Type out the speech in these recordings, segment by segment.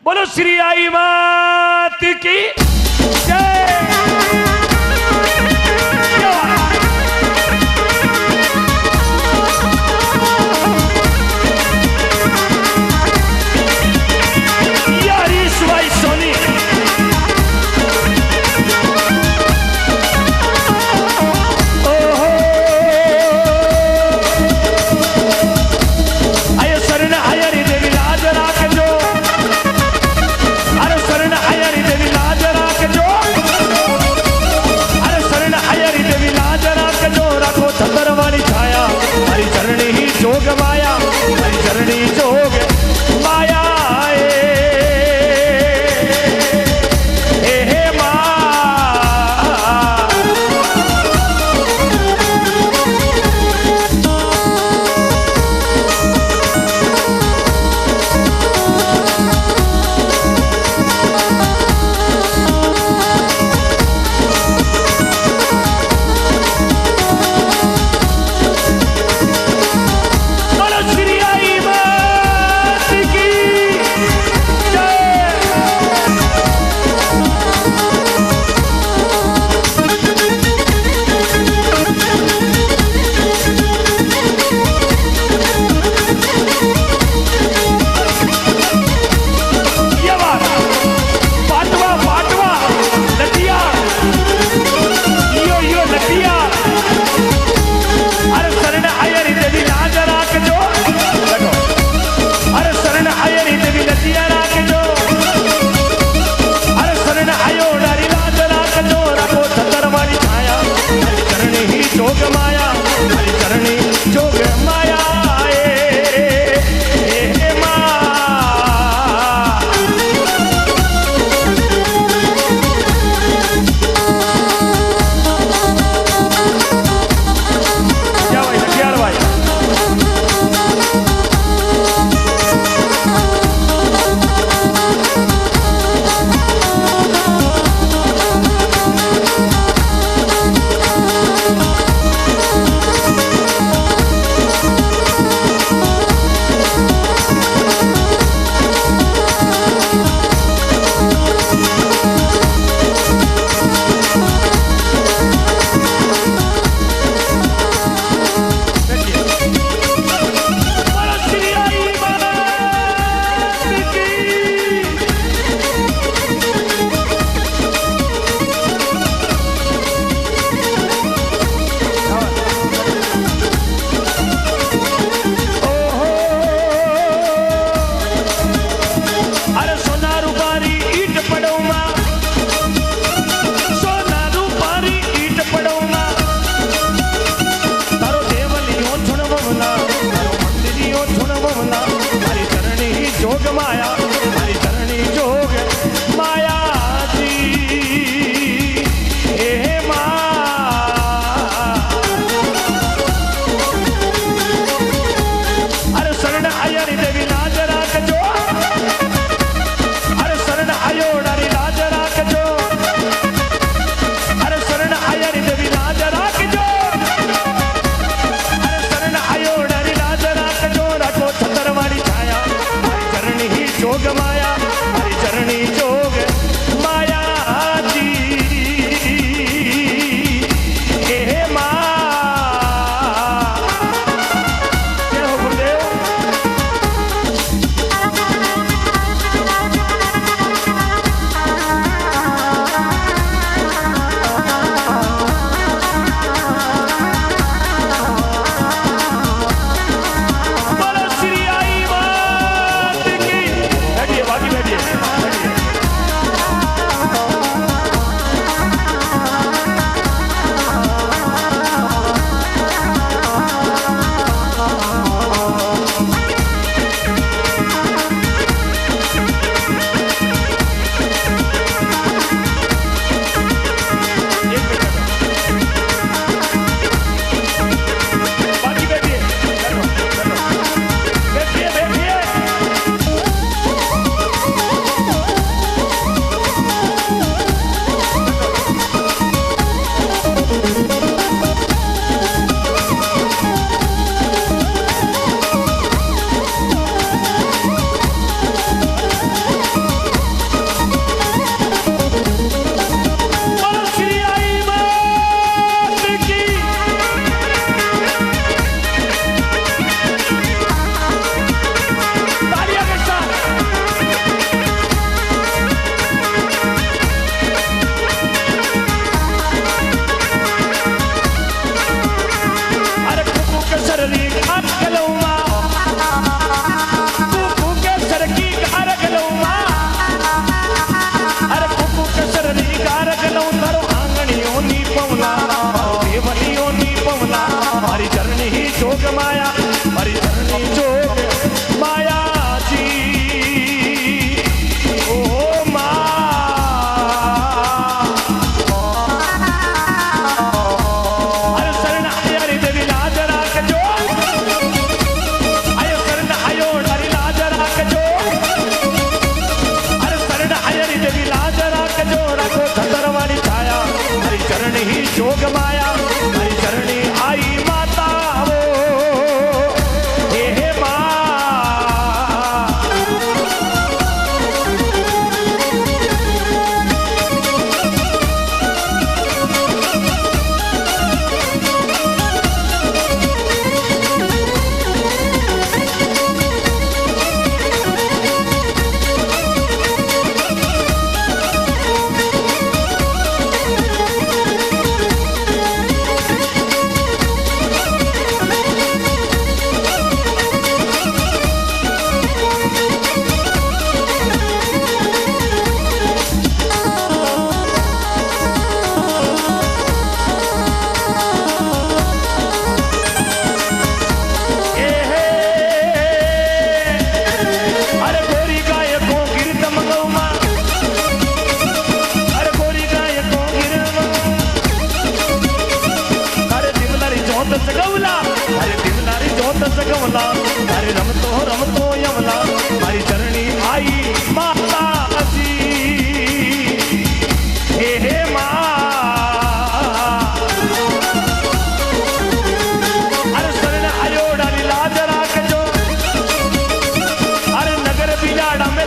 बोलो श्री आई मात की जय।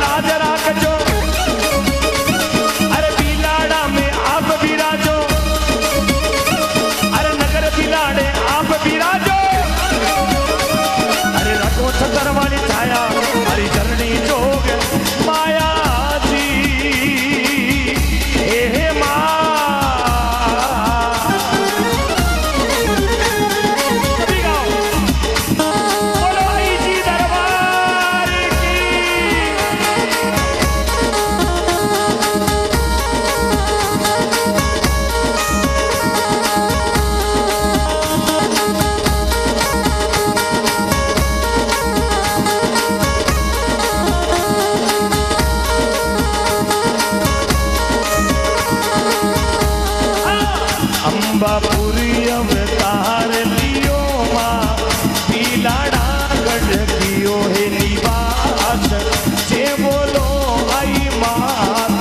लाज राखजो अरे बिलाड़ा में आप बिराजो अरे नगर बिलाड़े आप बिराजो अरे रखो छतर वाली छाया हरी चरणी जोग माया जी हे माँ बोलो आई जी दरबार की अंबापुरी अवतार लियो माँ बिलाड़ा गढ़ कियो हे निवास जे बोलो आई मात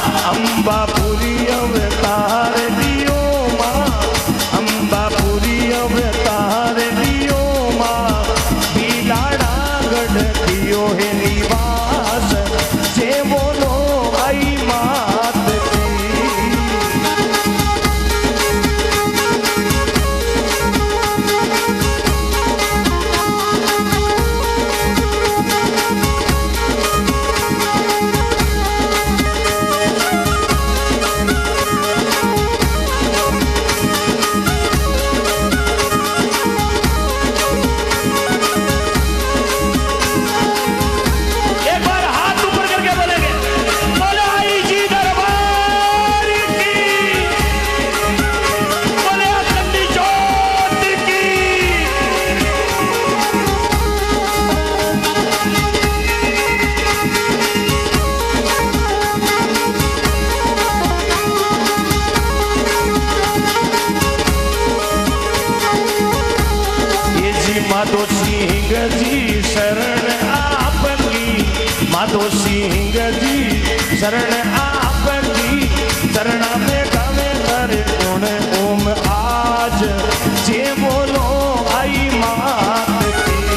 अंबापुरी अवतार लियो माँ अंबापुरी अवतार लियो माँ बिलाड़ा गढ़ कियो हे निवास जे बोलो आई मात की एक बार हाथ ऊपर करके बोलेंगे बोलो आई जी दरबार की बोले अखंड ज्योत की ये जी माधो सिंह जी शरण आपकी माधो सिंह जी शरण आपकी चरणा में गावे कर गुण ओम आज जे बोलो आई मात की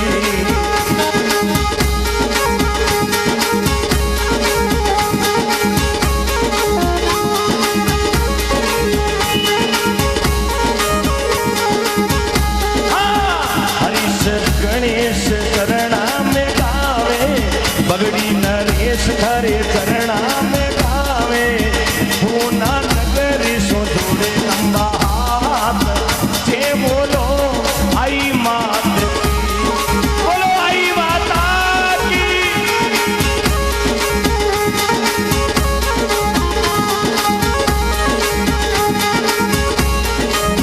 हरीश गणेश चरणा में गावे बगड़ी नरेश खरे चरणा में गावे पूना नगरी सो जोड़े लंबा हाथ जे बोलो आई मात की बोलो आई माता की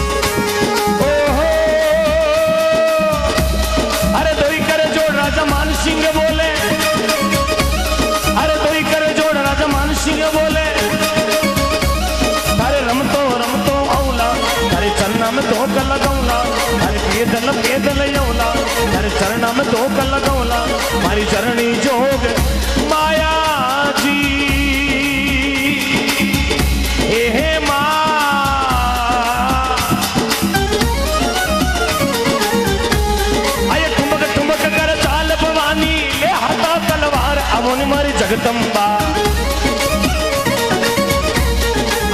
ओहो अरे दोई करे जोड़ राजा मान सिंह बोले अरे दोई करे जोड़ राजा मान सिंह बोले तारे रमतो रमतो औला तारे चरणा में धोक लगौला तारे पेदल पेदल यौला तारे चरणा में धोक लगौला मारी चरणी जोग माया जी हे माँ आये ठुमक ठुमक कर चाल भवानी ले हाथा तलवार अवोनी मारी जगदम्बा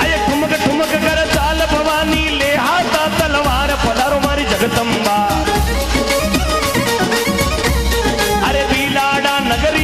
आये ठुमक ठुमक कर चाल भवानी ले हाथा तलवार पधारो मारी जगदम्बा अरे बिलाड़ा नगर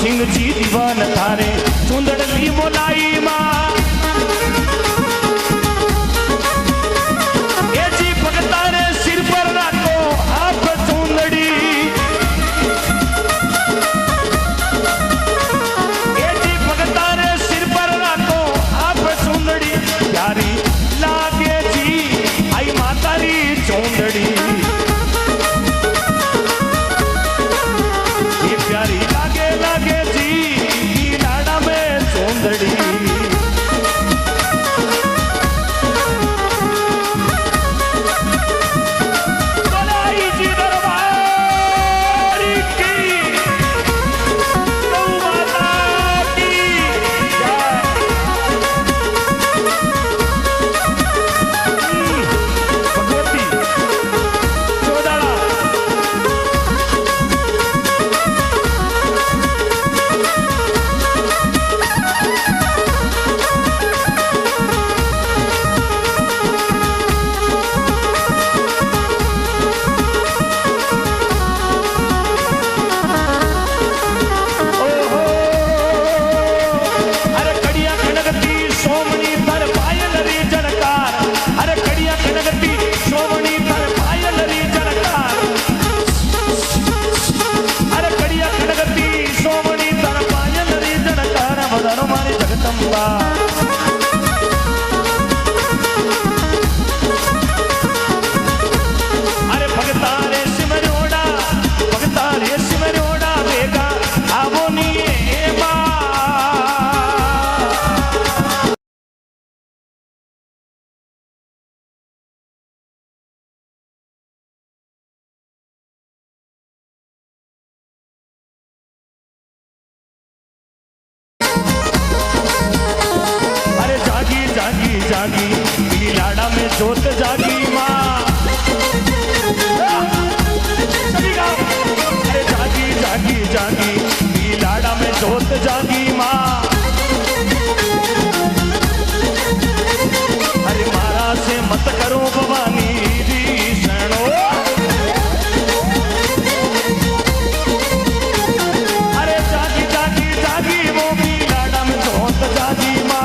सिंह जी दीवान थारे चुंदड़ी बोलाई माँ ए जी भगता रे सिर पर राखो आप चुंदड़ी ए जी भगता रे सिर पर राखो आप चुंदड़ी प्यारी लागे जी आई मातारी चुंदड़ी प्यारी लागे लागे जी लाड़ा में चुंदड़ी बोलाई जी दरबार की गौ माता की भगवती चौदाड़ा अरे भगता रे सिमरोड़ा बेगा आवो नी जागी जागी लाड़ा में जोत जागी माँ अरे जागी जागी जागी लाड़ा में जोत जागी माँ अरे मारा से मत करो भवानी दी शरणो अरे जागी जागी जागी वो भी लाड़ा में जोत जागी माँ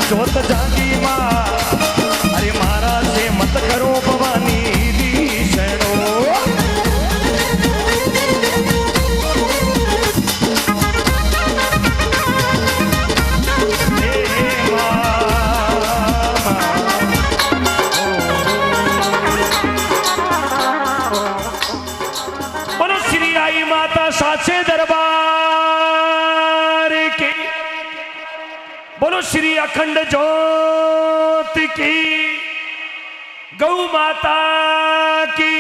जोत जागी माँ अरे मारा से मत करो भवानी दी शरणो बोलो श्री आई माता साचे दरबार की बोलो श्री अखंड ज्योति की गौ माता की